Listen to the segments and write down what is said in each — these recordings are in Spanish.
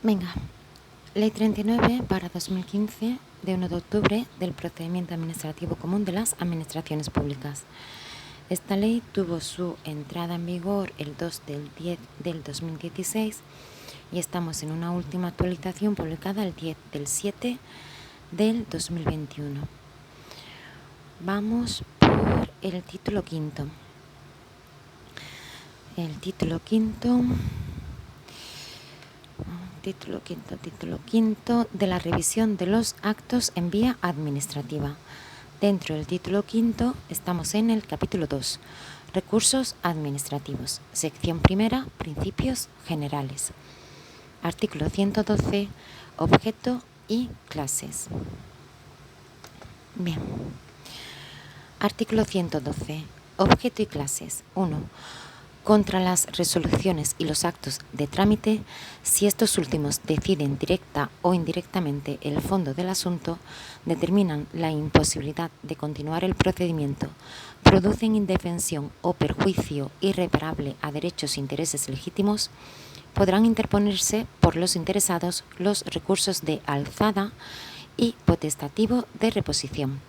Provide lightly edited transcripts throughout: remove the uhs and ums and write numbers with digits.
Venga, Ley 39/2015 de 1 de octubre del Procedimiento Administrativo Común de las Administraciones Públicas. Esta ley tuvo su entrada en vigor el 2 del 10 del 2016 y estamos en una última actualización publicada el 10 del 7 del 2021. Vamos por el título quinto. Título quinto de la revisión de los actos en vía administrativa. Dentro del título quinto estamos en el capítulo 2, recursos administrativos, sección primera, principios generales. Artículo 112, objeto y clases. Bien. Artículo 112, objeto y clases. 1. Contra las resoluciones y los actos de trámite, si estos últimos deciden directa o indirectamente el fondo del asunto, determinan la imposibilidad de continuar el procedimiento, producen indefensión o perjuicio irreparable a derechos e intereses legítimos, podrán interponerse por los interesados los recursos de alzada y potestativo de reposición,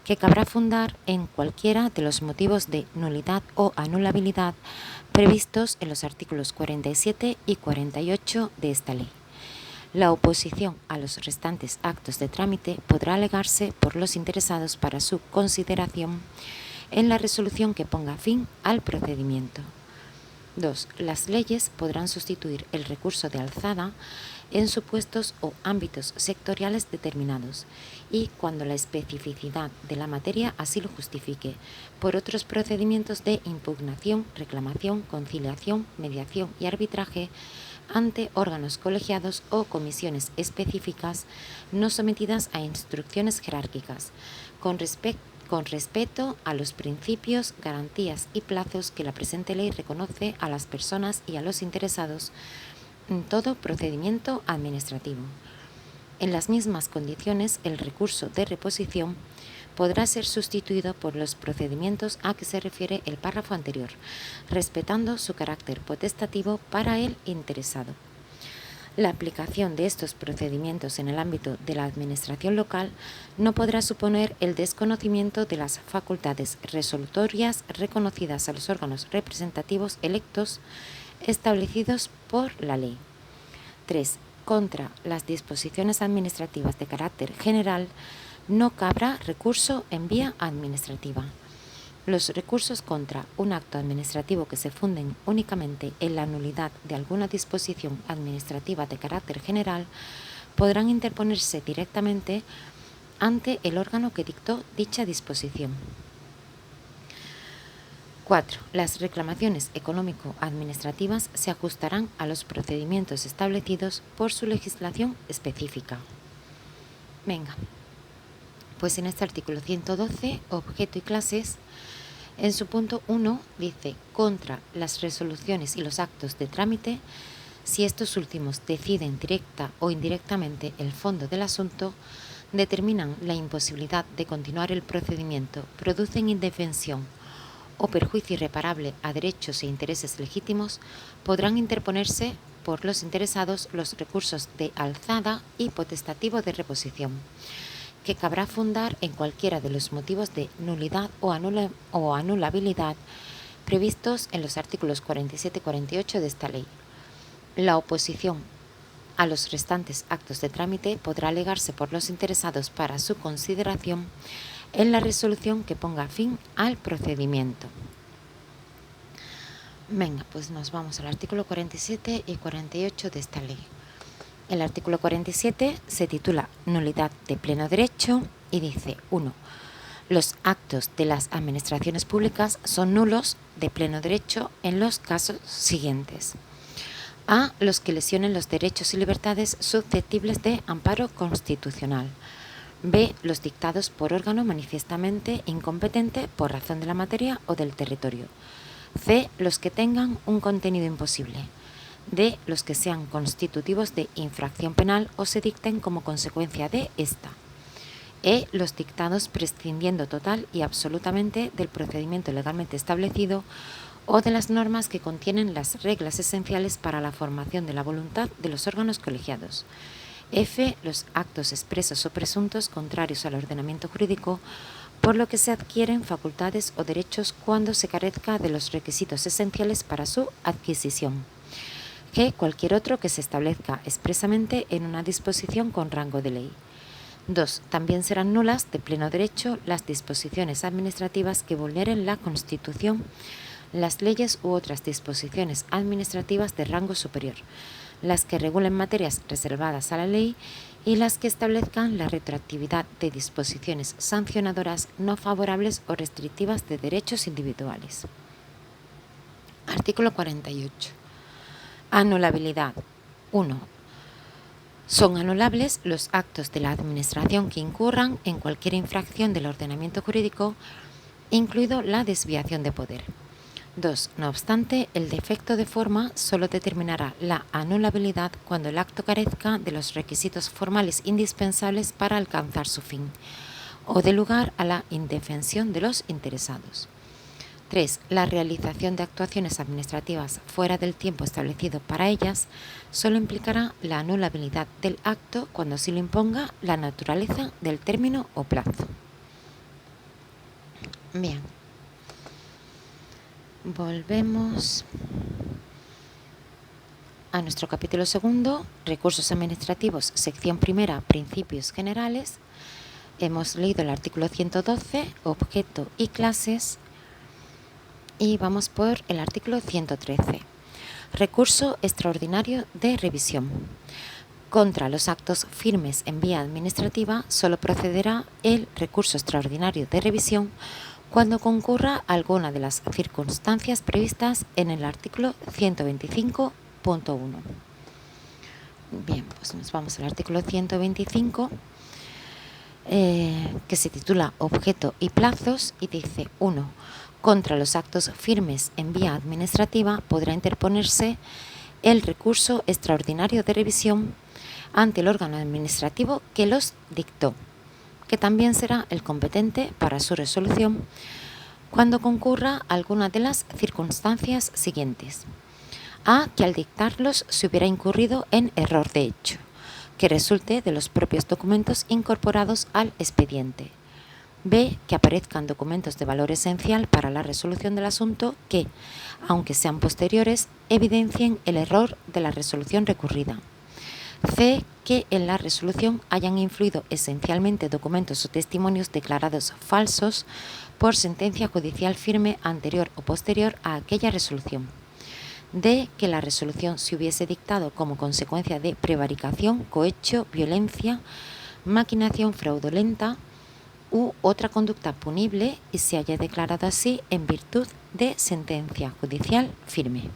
que cabrá fundar en cualquiera de los motivos de nulidad o anulabilidad previstos en los artículos 47 y 48 de esta ley. La oposición a los restantes actos de trámite podrá alegarse por los interesados para su consideración en la resolución que ponga fin al procedimiento. 2. Las leyes podrán sustituir el recurso de alzada en supuestos o ámbitos sectoriales determinados y, cuando la especificidad de la materia así lo justifique, por otros procedimientos de impugnación, reclamación, conciliación, mediación y arbitraje ante órganos colegiados o comisiones específicas no sometidas a instrucciones jerárquicas, con respeto a los principios, garantías y plazos que la presente ley reconoce a las personas y a los interesados en todo procedimiento administrativo. En las mismas condiciones, el recurso de reposición podrá ser sustituido por los procedimientos a que se refiere el párrafo anterior, respetando su carácter potestativo para el interesado. La aplicación de estos procedimientos en el ámbito de la administración local no podrá suponer el desconocimiento de las facultades resolutorias reconocidas a los órganos representativos electos establecidos por la ley. 3. Contra las disposiciones administrativas de carácter general no cabrá recurso en vía administrativa. Los recursos contra un acto administrativo que se funden únicamente en la nulidad de alguna disposición administrativa de carácter general podrán interponerse directamente ante el órgano que dictó dicha disposición. 4. Las reclamaciones económico-administrativas se ajustarán a los procedimientos establecidos por su legislación específica. Venga, pues en este artículo 112, objeto y clases, en su punto 1 dice: contra las resoluciones y los actos de trámite, si estos últimos deciden directa o indirectamente el fondo del asunto, determinan la imposibilidad de continuar el procedimiento, producen indefensión o perjuicio irreparable a derechos e intereses legítimos, podrán interponerse por los interesados los recursos de alzada y potestativo de reposición, que cabrá fundar en cualquiera de los motivos de nulidad o anulabilidad previstos en los artículos 47 y 48 de esta ley. La oposición a los restantes actos de trámite podrá alegarse por los interesados para su consideración en la resolución que ponga fin al procedimiento. Venga, pues nos vamos al artículo 47 y 48 de esta ley. El artículo 47 se titula Nulidad de pleno derecho y dice: 1. Los actos de las administraciones públicas son nulos de pleno derecho en los casos siguientes: a. Los que lesionen los derechos y libertades susceptibles de amparo constitucional. B. Los dictados por órgano manifiestamente incompetente por razón de la materia o del territorio. C. Los que tengan un contenido imposible. D. Los que sean constitutivos de infracción penal o se dicten como consecuencia de esta. E. Los dictados prescindiendo total y absolutamente del procedimiento legalmente establecido o de las normas que contienen las reglas esenciales para la formación de la voluntad de los órganos colegiados. F. Los actos expresos o presuntos contrarios al ordenamiento jurídico, por lo que se adquieren facultades o derechos cuando se carezca de los requisitos esenciales para su adquisición. G. Cualquier otro que se establezca expresamente en una disposición con rango de ley. 2. También serán nulas de pleno derecho las disposiciones administrativas que vulneren la Constitución, las leyes u otras disposiciones administrativas de rango superior, las que regulen materias reservadas a la ley y las que establezcan la retroactividad de disposiciones sancionadoras no favorables o restrictivas de derechos individuales. Artículo 48. Anulabilidad. 1. Son anulables los actos de la Administración que incurran en cualquier infracción del ordenamiento jurídico, incluido la desviación de poder. 2. No obstante, el defecto de forma solo determinará la anulabilidad cuando el acto carezca de los requisitos formales indispensables para alcanzar su fin, o dé lugar a la indefensión de los interesados. 3. La realización de actuaciones administrativas fuera del tiempo establecido para ellas solo implicará la anulabilidad del acto cuando así lo imponga la naturaleza del término o plazo. Bien. Volvemos a nuestro capítulo segundo, recursos administrativos, sección primera, principios generales. Hemos leído el artículo 112, objeto y clases. Y vamos por el artículo 113. Recurso extraordinario de revisión. Contra los actos firmes en vía administrativa solo procederá el recurso extraordinario de revisión cuando concurra alguna de las circunstancias previstas en el artículo 125.1. Bien, pues nos vamos al artículo 125, que se titula Objeto y plazos, y dice: 1. Contra los actos firmes en vía administrativa podrá interponerse el recurso extraordinario de revisión ante el órgano administrativo que los dictó, que también será el competente para su resolución cuando concurra alguna de las circunstancias siguientes. A. Que al dictarlos se hubiera incurrido en error de hecho, que resulte de los propios documentos incorporados al expediente. B. Que aparezcan documentos de valor esencial para la resolución del asunto que, aunque sean posteriores, evidencien el error de la resolución recurrida. C. Que en la resolución hayan influido esencialmente documentos o testimonios declarados falsos por sentencia judicial firme anterior o posterior a aquella resolución. D. Que la resolución se hubiese dictado como consecuencia de prevaricación, cohecho, violencia, maquinación fraudulenta u otra conducta punible y se haya declarado así en virtud de sentencia judicial firme.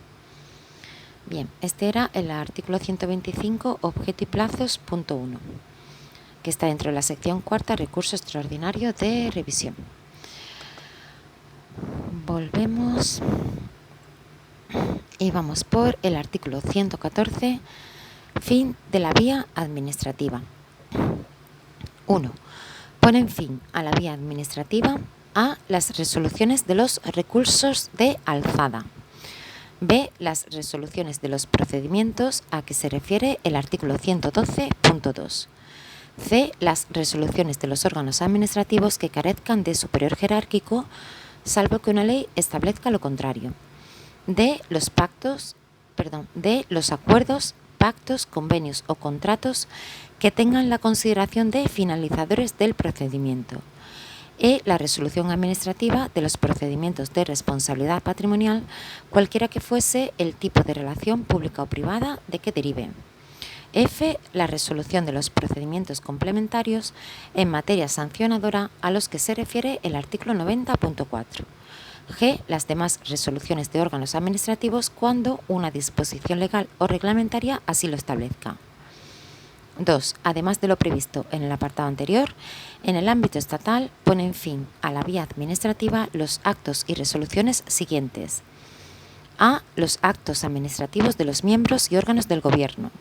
Bien, este era el artículo 125, objeto y plazos, punto 1, que está dentro de la sección cuarta, recurso extraordinario de revisión. Volvemos y vamos por el artículo 114, fin de la vía administrativa. 1. Ponen fin a la vía administrativa a las resoluciones de los recursos de alzada. B. Las resoluciones de los procedimientos a que se refiere el artículo 112.2. C. Las resoluciones de los órganos administrativos que carezcan de superior jerárquico, salvo que una ley establezca lo contrario. D. Los acuerdos, pactos, convenios o contratos que tengan la consideración de finalizadores del procedimiento. E. La resolución administrativa de los procedimientos de responsabilidad patrimonial, cualquiera que fuese el tipo de relación pública o privada de que derive. F. La resolución de los procedimientos complementarios en materia sancionadora a los que se refiere el artículo 90.4. G. Las demás resoluciones de órganos administrativos cuando una disposición legal o reglamentaria así lo establezca. 2. Además de lo previsto en el apartado anterior, en el ámbito estatal ponen fin a la vía administrativa los actos y resoluciones siguientes. A. Los actos administrativos de los miembros y órganos del Gobierno.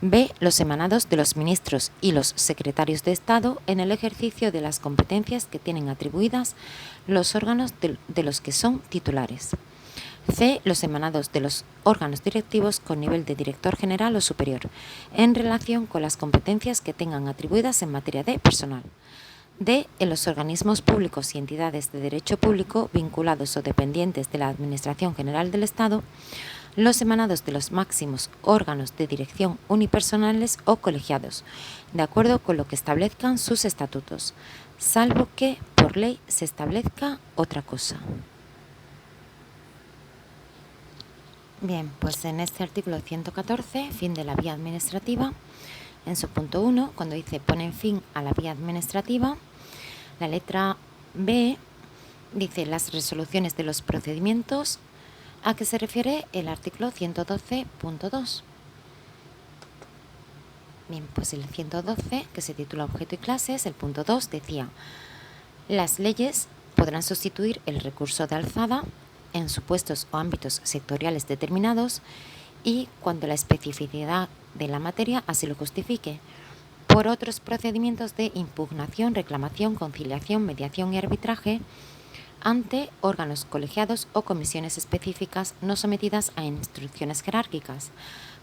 B. Los emanados de los ministros y los secretarios de Estado en el ejercicio de las competencias que tienen atribuidas los órganos de los que son titulares. C. Los emanados de los órganos directivos con nivel de director general o superior, en relación con las competencias que tengan atribuidas en materia de personal. D. En los organismos públicos y entidades de derecho público vinculados o dependientes de la Administración General del Estado, los emanados de los máximos órganos de dirección unipersonales o colegiados, de acuerdo con lo que establezcan sus estatutos, salvo que por ley se establezca otra cosa. Bien, pues en este artículo 114, fin de la vía administrativa, en su punto 1, cuando dice ponen fin a la vía administrativa, la letra B dice las resoluciones de los procedimientos, a que se refiere el artículo 112.2. Bien, pues el 112, que se titula Objeto y clases, el punto 2 decía: las leyes podrán sustituir el recurso de alzada en supuestos o ámbitos sectoriales determinados y cuando la especificidad de la materia así lo justifique, por otros procedimientos de impugnación, reclamación, conciliación, mediación y arbitraje ante órganos colegiados o comisiones específicas no sometidas a instrucciones jerárquicas,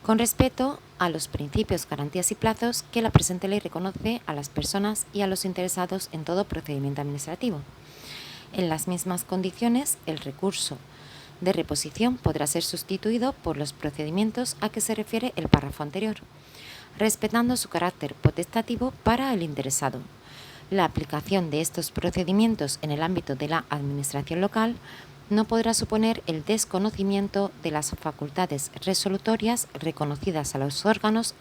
con respeto a los principios, garantías y plazos que la presente ley reconoce a las personas y a los interesados en todo procedimiento administrativo. En las mismas condiciones, el recurso de reposición podrá ser sustituido por los procedimientos a que se refiere el párrafo anterior, respetando su carácter potestativo para el interesado. La aplicación de estos procedimientos en el ámbito de la administración local no podrá suponer el desconocimiento de las facultades resolutorias reconocidas a los órganos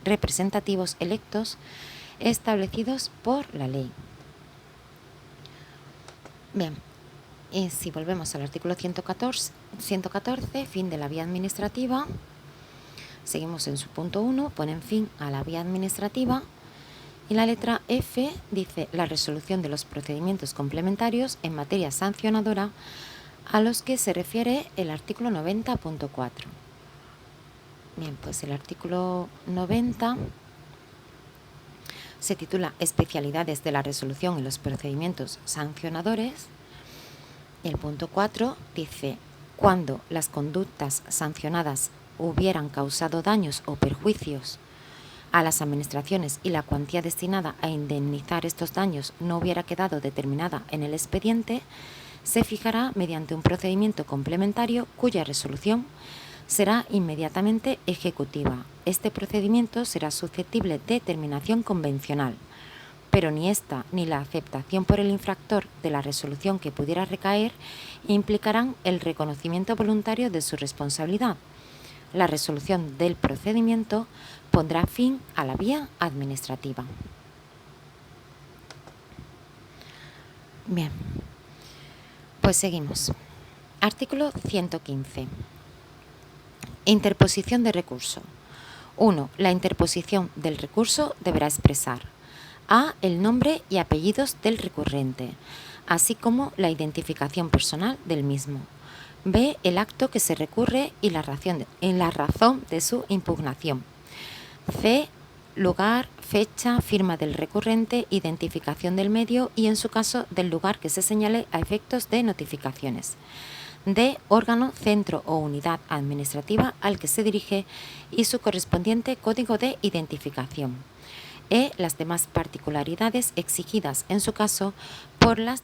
representativos electos establecidos por la ley. Bien, y si volvemos al artículo 114, fin de la vía administrativa, seguimos en su punto 1, ponen fin a la vía administrativa. Y la letra F dice la resolución de los procedimientos complementarios en materia sancionadora a los que se refiere el artículo 90.4. Bien, pues el artículo 90 se titula Especialidades de la resolución y los procedimientos sancionadores. Y el punto 4 dice: cuando las conductas sancionadas hubieran causado daños o perjuicios a las administraciones y la cuantía destinada a indemnizar estos daños no hubiera quedado determinada en el expediente, se fijará mediante un procedimiento complementario cuya resolución será inmediatamente ejecutiva. Este procedimiento será susceptible de terminación convencional, pero ni esta ni la aceptación por el infractor de la resolución que pudiera recaer implicarán el reconocimiento voluntario de su responsabilidad. La resolución del procedimiento pondrá fin a la vía administrativa. Bien, pues seguimos. Artículo 115. Interposición de recurso. 1. La interposición del recurso deberá expresar: a. El nombre y apellidos del recurrente, así como la identificación personal del mismo. B. El acto que se recurre y la razón de su impugnación. C. Lugar, fecha, firma del recurrente, identificación del medio y, en su caso, del lugar que se señale a efectos de notificaciones. D. Órgano, centro o unidad administrativa al que se dirige y su correspondiente código de identificación. E. Las demás particularidades exigidas, en su caso, por las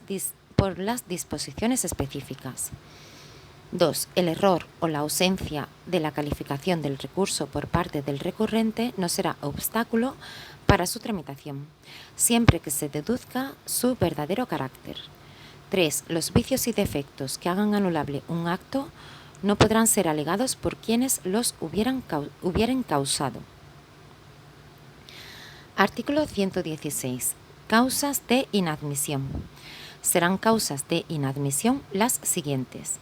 disposiciones específicas. 2. El error o la ausencia de la calificación del recurso por parte del recurrente no será obstáculo para su tramitación, siempre que se deduzca su verdadero carácter. 3. Los vicios y defectos que hagan anulable un acto no podrán ser alegados por quienes los hubieran causado. Artículo 116. Causas de inadmisión. Serán causas de inadmisión las siguientes: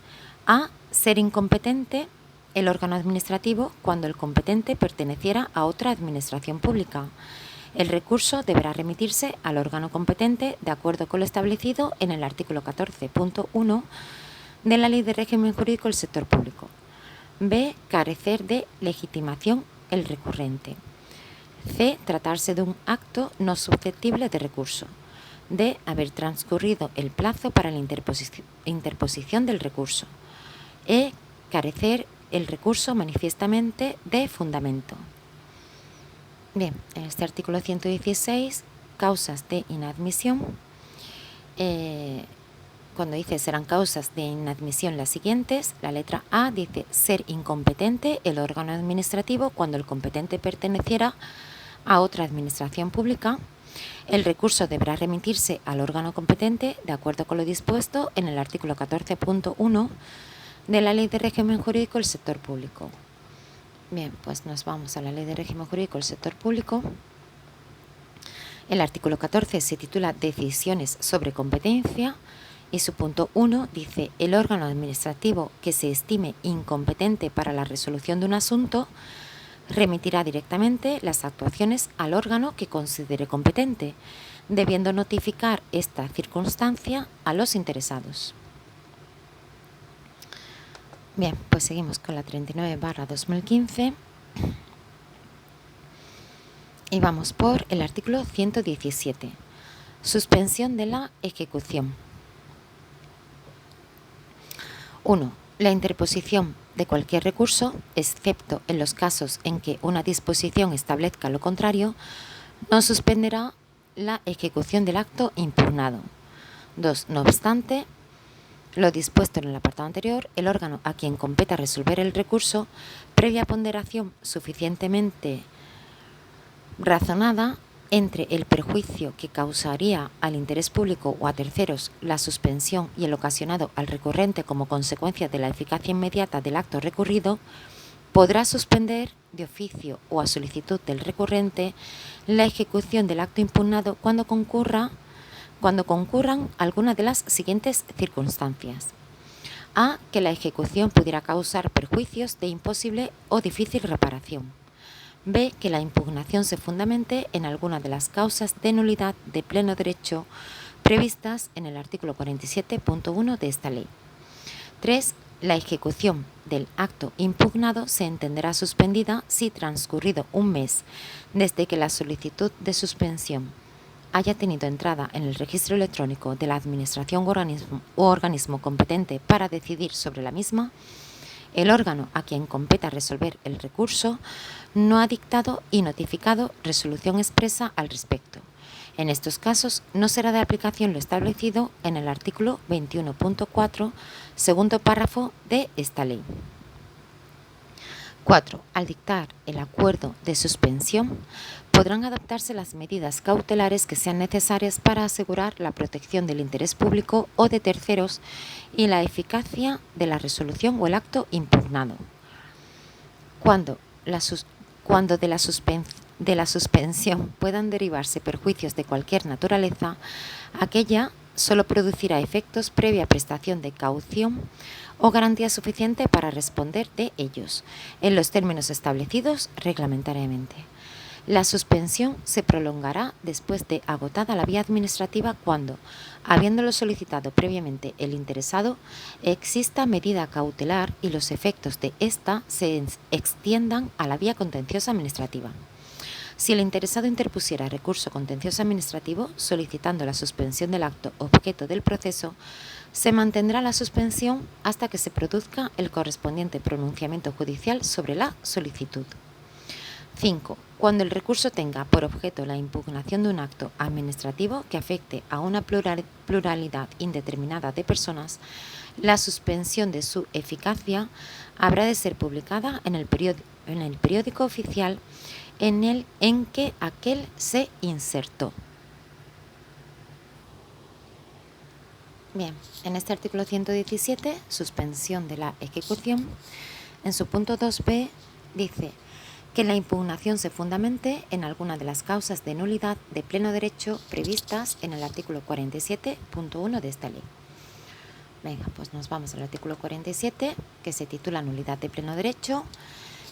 a. Ser incompetente el órgano administrativo cuando el competente perteneciera a otra administración pública. El recurso deberá remitirse al órgano competente de acuerdo con lo establecido en el artículo 14.1 de la Ley de Régimen Jurídico del Sector Público. B. Carecer de legitimación el recurrente. C. Tratarse de un acto no susceptible de recurso. D. Haber transcurrido el plazo para la interposición del recurso. E. carecer el recurso manifiestamente de fundamento. Bien, en este artículo 116, causas de inadmisión, cuando dice serán causas de inadmisión las siguientes, la letra A dice ser incompetente el órgano administrativo cuando el competente perteneciera a otra administración pública. El recurso deberá remitirse al órgano competente de acuerdo con lo dispuesto en el artículo 14.1 de la Ley de Régimen Jurídico del Sector Público. Bien, pues nos vamos a la Ley de Régimen Jurídico del Sector Público. El artículo 14 se titula Decisiones sobre competencia y su punto 1 dice el órgano administrativo que se estime incompetente para la resolución de un asunto remitirá directamente las actuaciones al órgano que considere competente, debiendo notificar esta circunstancia a los interesados. Bien, pues seguimos con la 39/2015 y vamos por el artículo 117, suspensión de la ejecución. 1. La interposición de cualquier recurso, excepto en los casos en que una disposición establezca lo contrario, no suspenderá la ejecución del acto impugnado. 2. No obstante lo dispuesto en el apartado anterior, el órgano a quien competa resolver el recurso, previa ponderación suficientemente razonada entre el perjuicio que causaría al interés público o a terceros la suspensión y el ocasionado al recurrente como consecuencia de la eficacia inmediata del acto recurrido, podrá suspender de oficio o a solicitud del recurrente la ejecución del acto impugnado cuando concurran algunas de las siguientes circunstancias. A. Que la ejecución pudiera causar perjuicios de imposible o difícil reparación. B. Que la impugnación se fundamente en alguna de las causas de nulidad de pleno derecho previstas en el artículo 47.1 de esta ley. 3. La ejecución del acto impugnado se entenderá suspendida si transcurrido un mes desde que la solicitud de suspensión haya tenido entrada en el registro electrónico de la Administración o organismo competente para decidir sobre la misma, el órgano a quien competa resolver el recurso no ha dictado y notificado resolución expresa al respecto. En estos casos no será de aplicación lo establecido en el artículo 21.4, segundo párrafo de esta ley. 4. Al dictar el acuerdo de suspensión, podrán adoptarse las medidas cautelares que sean necesarias para asegurar la protección del interés público o de terceros y la eficacia de la resolución o el acto impugnado. Cuando de la suspensión puedan derivarse perjuicios de cualquier naturaleza, aquella solo producirá efectos previa prestación de caución o garantía suficiente para responder de ellos, en los términos establecidos reglamentariamente. La suspensión se prolongará después de agotada la vía administrativa cuando, habiéndolo solicitado previamente el interesado, exista medida cautelar y los efectos de ésta se extiendan a la vía contenciosa administrativa. Si el interesado interpusiera recurso contencioso administrativo solicitando la suspensión del acto objeto del proceso, se mantendrá la suspensión hasta que se produzca el correspondiente pronunciamiento judicial sobre la solicitud. 5. Cuando el recurso tenga por objeto la impugnación de un acto administrativo que afecte a una pluralidad indeterminada de personas, la suspensión de su eficacia habrá de ser publicada en el periódico oficial en que aquel se insertó. Bien, en este artículo 117, suspensión de la ejecución, en su punto 2b dice que la impugnación se fundamente en alguna de las causas de nulidad de pleno derecho previstas en el artículo 47.1 de esta ley. Venga, pues nos vamos al artículo 47, que se titula Nulidad de pleno derecho.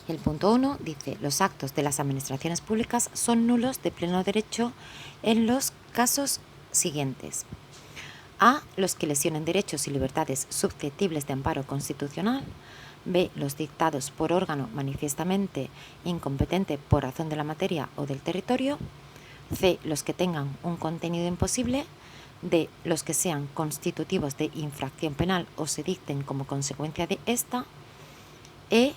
El punto 1 dice, los actos de las administraciones públicas son nulos de pleno derecho en los casos siguientes. A. Los que lesionen derechos y libertades susceptibles de amparo constitucional. B. Los dictados por órgano manifiestamente incompetente por razón de la materia o del territorio. C. Los que tengan un contenido imposible. D. Los que sean constitutivos de infracción penal o se dicten como consecuencia de esta.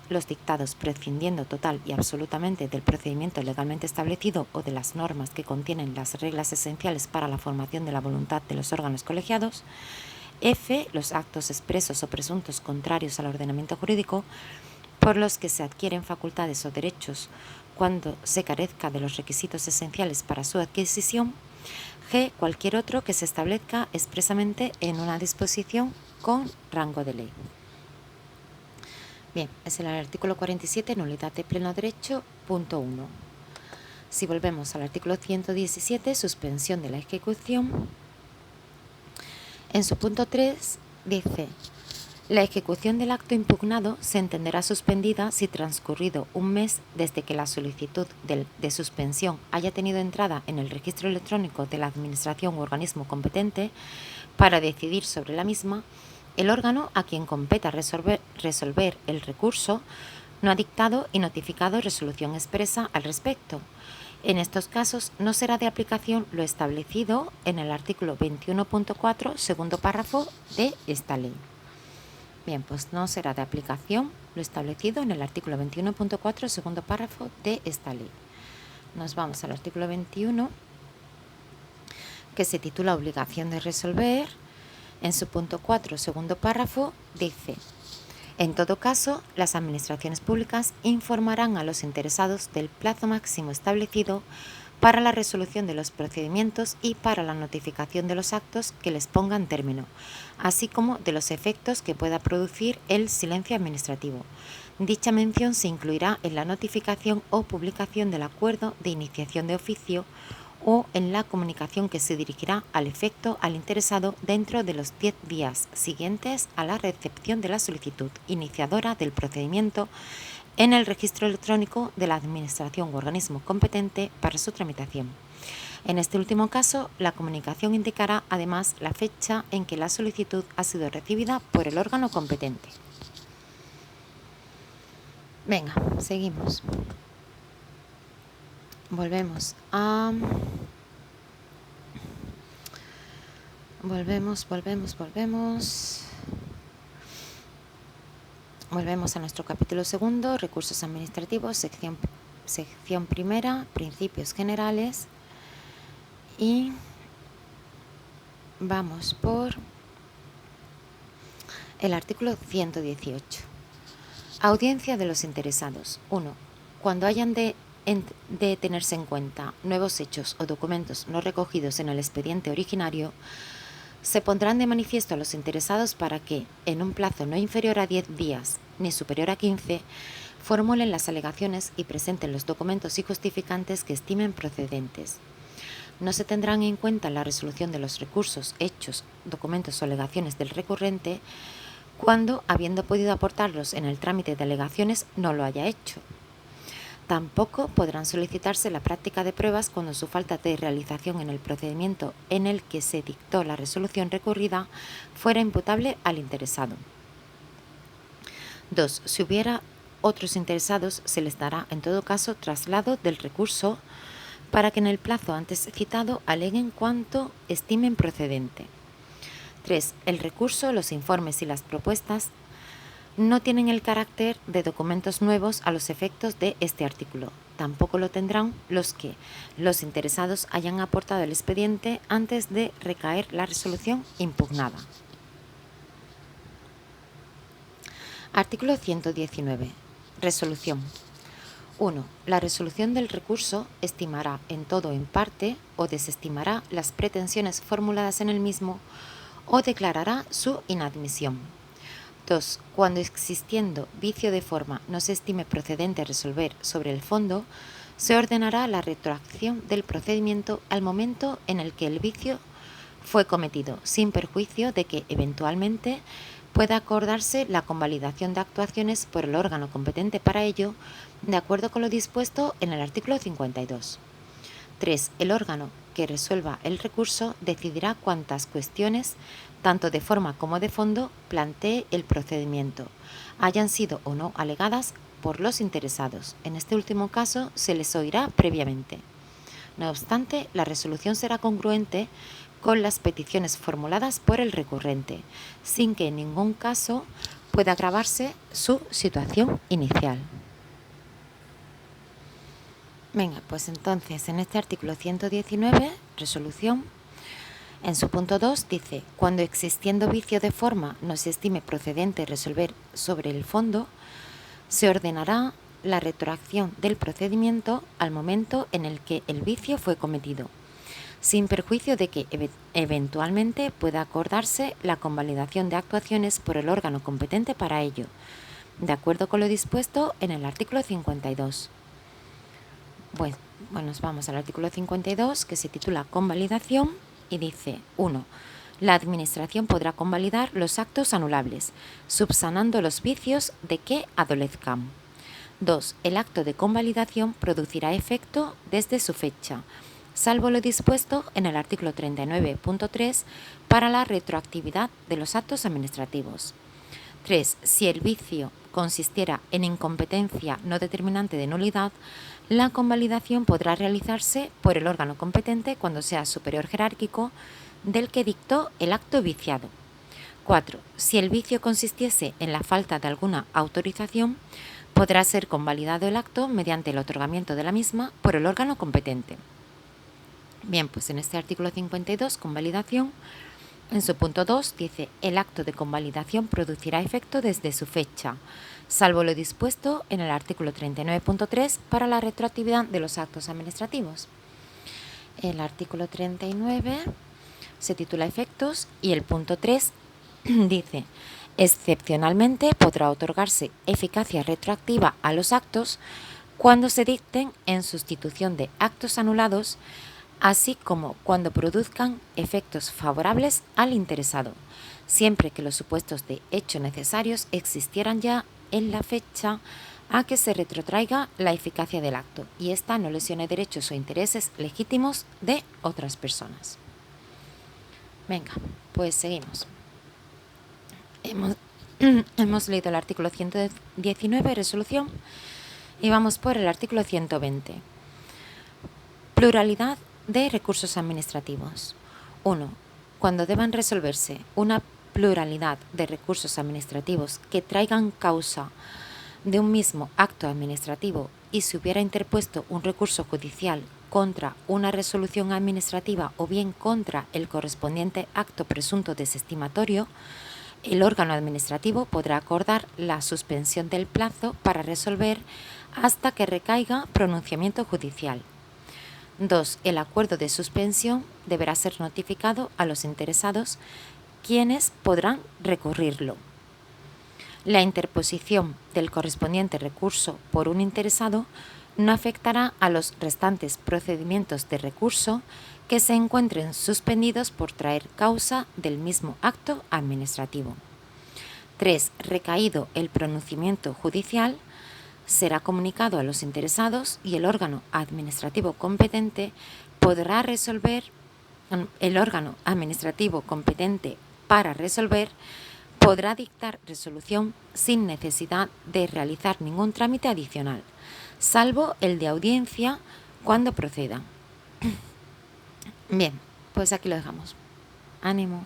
Los dictados, prescindiendo total y absolutamente del procedimiento legalmente establecido o de las normas que contienen las reglas esenciales para la formación de la voluntad de los órganos colegiados. F. Los actos expresos o presuntos contrarios al ordenamiento jurídico por los que se adquieren facultades o derechos cuando se carezca de los requisitos esenciales para su adquisición. G. Cualquier otro que se establezca expresamente en una disposición con rango de ley. Bien, es el artículo 47, nulidad de pleno derecho, punto 1. Si volvemos al artículo 117, suspensión de la ejecución, en su punto 3 dice: la ejecución del acto impugnado se entenderá suspendida si transcurrido un mes desde que la solicitud de suspensión haya tenido entrada en el registro electrónico de la Administración u organismo competente para decidir sobre la misma. El órgano a quien competa resolver el recurso no ha dictado y notificado resolución expresa al respecto. En estos casos no será de aplicación lo establecido en el artículo 21.4, segundo párrafo de esta ley. Bien, pues no será de aplicación lo establecido en el artículo 21.4, segundo párrafo de esta ley. Nos vamos al artículo 21, que se titula Obligación de resolver. En su punto 4, segundo párrafo, dice: en todo caso, las administraciones públicas informarán a los interesados del plazo máximo establecido para la resolución de los procedimientos y para la notificación de los actos que les pongan término, así como de los efectos que pueda producir el silencio administrativo. Dicha mención se incluirá en la notificación o publicación del acuerdo de iniciación de oficio o en la comunicación que se dirigirá al efecto al interesado dentro de los 10 días siguientes a la recepción de la solicitud iniciadora del procedimiento en el registro electrónico de la Administración u organismo competente para su tramitación. En este último caso, la comunicación indicará además la fecha en que la solicitud ha sido recibida por el órgano competente. Venga, seguimos. Volvemos a nuestro capítulo segundo, recursos administrativos, sección primera, principios generales, y vamos por el artículo 118. Audiencia de los interesados. 1. Cuando hayan de tenerse en cuenta nuevos hechos o documentos no recogidos en el expediente originario, se pondrán de manifiesto a los interesados para que, en un plazo no inferior a 10 días ni superior a 15, formulen las alegaciones y presenten los documentos y justificantes que estimen procedentes. No se tendrán en cuenta la resolución de los recursos, hechos, documentos o alegaciones del recurrente cuando, habiendo podido aportarlos en el trámite de alegaciones, no lo haya hecho. Tampoco podrán solicitarse la práctica de pruebas cuando su falta de realización en el procedimiento en el que se dictó la resolución recurrida fuera imputable al interesado. 2. Si hubiera otros interesados, se les dará en todo caso traslado del recurso para que en el plazo antes citado aleguen cuanto estimen procedente. 3. El recurso, los informes y las propuestas no tienen el carácter de documentos nuevos a los efectos de este artículo. Tampoco lo tendrán los que los interesados hayan aportado el expediente antes de recaer la resolución impugnada. Artículo 119. Resolución. 1. La resolución del recurso estimará en todo o en parte o desestimará las pretensiones formuladas en el mismo o declarará su inadmisión. 2. Cuando existiendo vicio de forma no se estime procedente resolver sobre el fondo, se ordenará la retroacción del procedimiento al momento en el que el vicio fue cometido, sin perjuicio de que eventualmente pueda acordarse la convalidación de actuaciones por el órgano competente para ello, de acuerdo con lo dispuesto en el artículo 52. 3. El órgano que resuelva el recurso decidirá cuántas cuestiones, tanto de forma como de fondo, plantee el procedimiento, hayan sido o no alegadas por los interesados. En este último caso, se les oirá previamente. No obstante, la resolución será congruente con las peticiones formuladas por el recurrente, sin que en ningún caso puede agravarse su situación inicial. Venga, pues entonces en este artículo 119, resolución, en su punto 2 dice: cuando existiendo vicio de forma no se estime procedente resolver sobre el fondo, se ordenará la retroacción del procedimiento al momento en el que el vicio fue cometido, sin perjuicio de que eventualmente pueda acordarse la convalidación de actuaciones por el órgano competente para ello, de acuerdo con lo dispuesto en el artículo 52. Bueno, nos vamos al artículo 52, que se titula Convalidación, y dice: 1. La Administración podrá convalidar los actos anulables, subsanando los vicios de que adolezcan. 2. El acto de convalidación producirá efecto desde su fecha, salvo lo dispuesto en el artículo 39.3 para la retroactividad de los actos administrativos. 3. Si el vicio consistiera en incompetencia no determinante de nulidad, la convalidación podrá realizarse por el órgano competente cuando sea superior jerárquico del que dictó el acto viciado. 4. Si el vicio consistiese en la falta de alguna autorización, podrá ser convalidado el acto mediante el otorgamiento de la misma por el órgano competente. Bien, pues en este artículo 52, convalidación, en su punto 2 dice: el acto de convalidación producirá efecto desde su fecha, salvo lo dispuesto en el artículo 39.3 para la retroactividad de los actos administrativos. El artículo 39 se titula Efectos y el punto 3 dice: excepcionalmente podrá otorgarse eficacia retroactiva a los actos cuando se dicten en sustitución de actos anulados, así como cuando produzcan efectos favorables al interesado, siempre que los supuestos de hecho necesarios existieran ya en la fecha a que se retrotraiga la eficacia del acto y ésta no lesione derechos o intereses legítimos de otras personas. Venga, pues seguimos. Hemos leído el artículo 119, resolución, y vamos por el artículo 120. Pluralidad de recursos administrativos. 1. Cuando deban resolverse una pluralidad de recursos administrativos que traigan causa de un mismo acto administrativo y se hubiera interpuesto un recurso judicial contra una resolución administrativa o bien contra el correspondiente acto presunto desestimatorio, el órgano administrativo podrá acordar la suspensión del plazo para resolver hasta que recaiga pronunciamiento judicial. 2. El acuerdo de suspensión deberá ser notificado a los interesados, quienes podrán recurrirlo. La interposición del correspondiente recurso por un interesado no afectará a los restantes procedimientos de recurso que se encuentren suspendidos por traer causa del mismo acto administrativo. 3. Recaído el pronunciamiento judicial, será comunicado a los interesados y el órgano administrativo competente podrá resolver. El órgano administrativo competente para resolver podrá dictar resolución sin necesidad de realizar ningún trámite adicional, salvo el de audiencia cuando proceda. Bien, pues aquí lo dejamos. Ánimo.